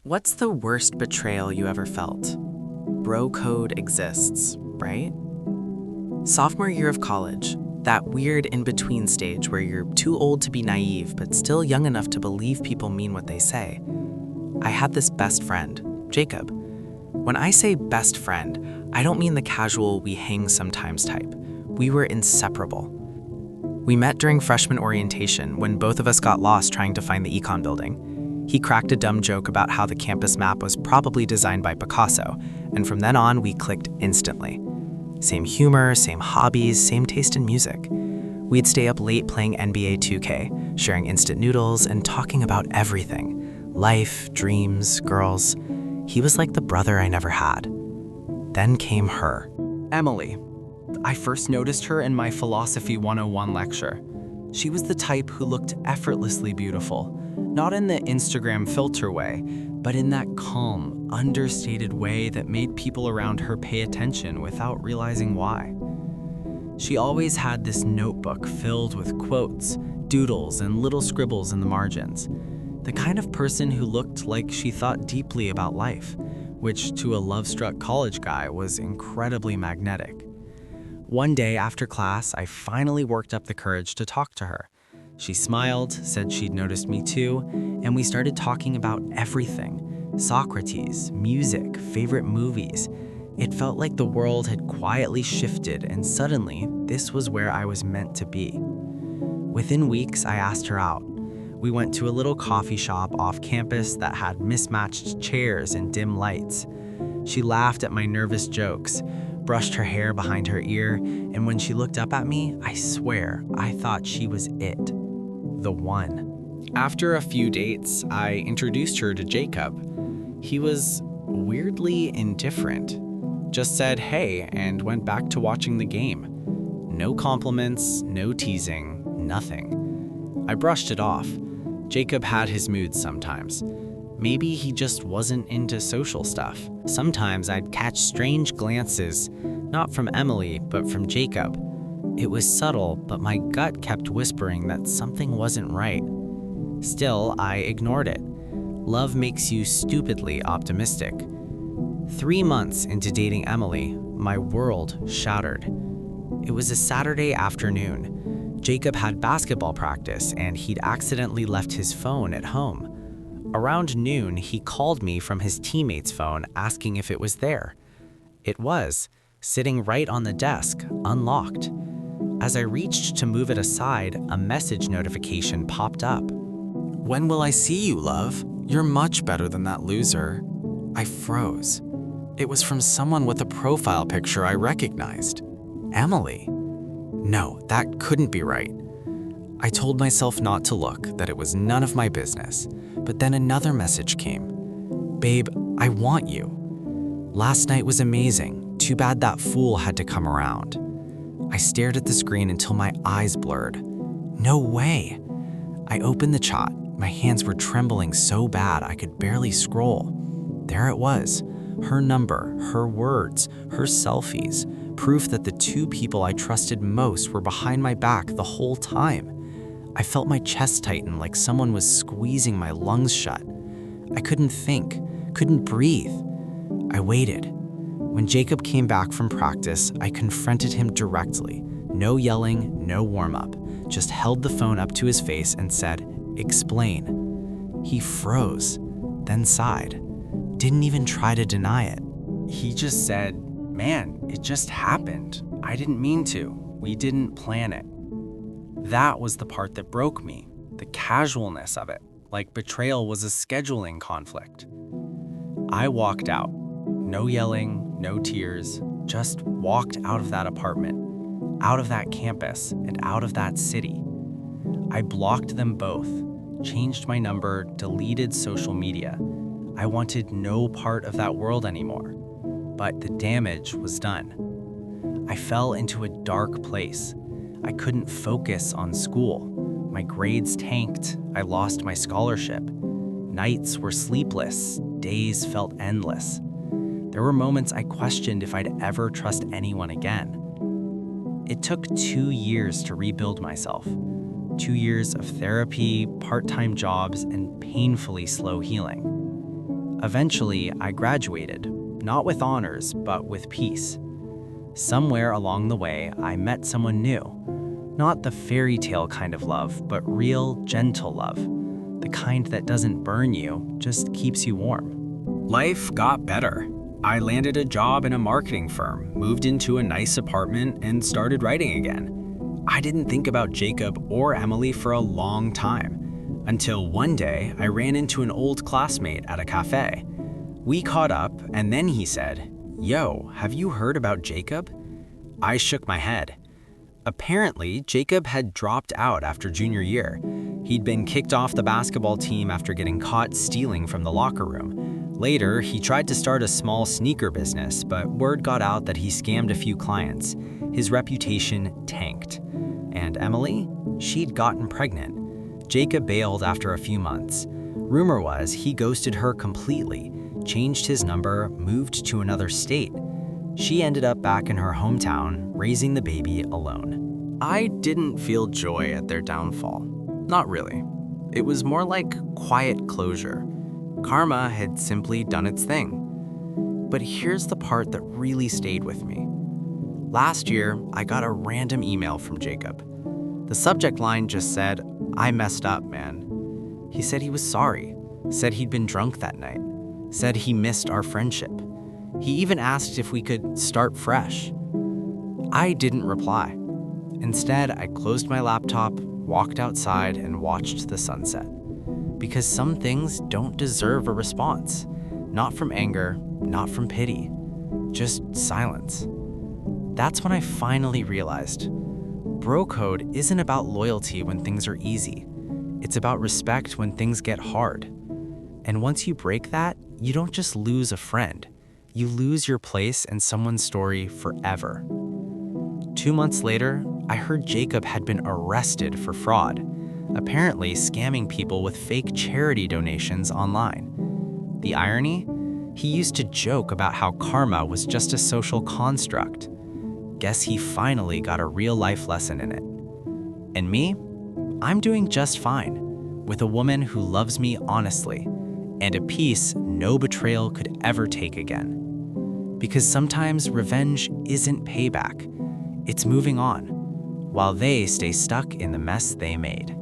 What's the worst betrayal you ever felt? Bro code exists, right? Sophomore year of college, that weird in-between stage where you're too old to be naive but still young enough to believe people mean what they say. I had this best friend, Jacob. When I say best friend, I don't mean the casual we hang sometimes type. We were inseparable. We met during freshman orientation when both of us got lost trying to find the econ building. He cracked a dumb joke about how the campus map was probably designed by Picasso, and from then on we clicked instantly. Same humor, same hobbies, same taste in music. We'd stay up late playing NBA 2K, sharing instant noodles and talking about everything. Life, dreams, girls. He was like the brother I never had. Then came her. Emily. I first noticed her in my Philosophy 101 lecture. She was the type who looked effortlessly beautiful, not in the Instagram filter way, but in that calm, understated way that made people around her pay attention without realizing why. She always had this notebook filled with quotes, doodles, and little scribbles in the margins. The kind of person who looked like she thought deeply about life, which to a love-struck college guy was incredibly magnetic. One day after class, I finally worked up the courage to talk to her. She smiled, said she'd noticed me too, and we started talking about everything. Socrates, music, favorite movies. It felt like the world had quietly shifted, and suddenly, this was where I was meant to be. Within weeks, I asked her out. We went to a little coffee shop off campus that had mismatched chairs and dim lights. She laughed at my nervous jokes, brushed her hair behind her ear, and when she looked up at me, I swear, I thought she was it. The one. After a few dates, I introduced her to Jacob. He was weirdly indifferent. Just said hey and went back to watching the game. No compliments, no teasing, nothing. I brushed it off. Jacob had his moods sometimes. Maybe he just wasn't into social stuff. Sometimes I'd catch strange glances, not from Emily, but from Jacob. It was subtle, but my gut kept whispering that something wasn't right. Still, I ignored it. Love makes you stupidly optimistic. 3 months into dating Emily, my world shattered. It was a Saturday afternoon. Jacob had basketball practice, and he'd accidentally left his phone at home. Around noon, he called me from his teammate's phone asking if it was there. It was, sitting right on the desk, unlocked. As I reached to move it aside, a message notification popped up. When will I see you, love? You're much better than that loser. I froze. It was from someone with a profile picture I recognized. Emily. No, that couldn't be right. I told myself not to look, that it was none of my business. But then another message came. Babe, I want you. Last night was amazing. Too bad that fool had to come around. I stared at the screen until my eyes blurred. No way. I opened the chat. My hands were trembling so bad I could barely scroll. There it was. Her number, her words, her selfies. Proof that the two people I trusted most were behind my back the whole time. I felt my chest tighten like someone was squeezing my lungs shut. I couldn't think, couldn't breathe. I waited. When Jacob came back from practice, I confronted him directly. No yelling, no warm-up. Just held the phone up to his face and said, "Explain." He froze, then sighed. Didn't even try to deny it. He just said, "Man, it just happened. I didn't mean to. We didn't plan it." That was the part that broke me, the casualness of it, like betrayal was a scheduling conflict. I walked out. No yelling, no tears, just walked out of that apartment, out of that campus, and out of that city. I blocked them both, changed my number, deleted social media. I wanted no part of that world anymore, but the damage was done. I fell into a dark place. I couldn't focus on school. My grades tanked. I lost my scholarship. Nights were sleepless. Days felt endless. There were moments I questioned if I'd ever trust anyone again. It took 2 years to rebuild myself. 2 years of therapy, part-time jobs, and painfully slow healing. Eventually, I graduated, not with honors, but with peace. Somewhere along the way, I met someone new. Not the fairy tale kind of love, but real, gentle love. The kind that doesn't burn you, just keeps you warm. Life got better. I landed a job in a marketing firm, moved into a nice apartment, and started writing again. I didn't think about Jacob or Emily for a long time, until one day I ran into an old classmate at a cafe. We caught up, and then he said, "Yo, have you heard about Jacob?" I shook my head. Apparently, Jacob had dropped out after junior year. He'd been kicked off the basketball team after getting caught stealing from the locker room. Later, he tried to start a small sneaker business, but word got out that he scammed a few clients. His reputation tanked. And Emily? She'd gotten pregnant. Jacob bailed after a few months. Rumor was he ghosted her completely, changed his number, moved to another state. She ended up back in her hometown, raising the baby alone. I didn't feel joy at their downfall. Not really. It was more like quiet closure. Karma had simply done its thing. But here's the part that really stayed with me. Last year, I got a random email from Jacob. The subject line just said, "I messed up, man." He said he was sorry, said he'd been drunk that night, said he missed our friendship. He even asked if we could start fresh. I didn't reply. Instead, I closed my laptop, walked outside, and watched the sunset. Because some things don't deserve a response. Not from anger, not from pity, just silence. That's when I finally realized, bro code isn't about loyalty when things are easy. It's about respect when things get hard. And once you break that, you don't just lose a friend. You lose your place in someone's story forever. 2 months later, I heard Jacob had been arrested for fraud, apparently scamming people with fake charity donations online. The irony? He used to joke about how karma was just a social construct. Guess he finally got a real-life lesson in it. And me? I'm doing just fine, with a woman who loves me honestly, and a peace no betrayal could ever take again. Because sometimes revenge isn't payback, it's moving on, while they stay stuck in the mess they made.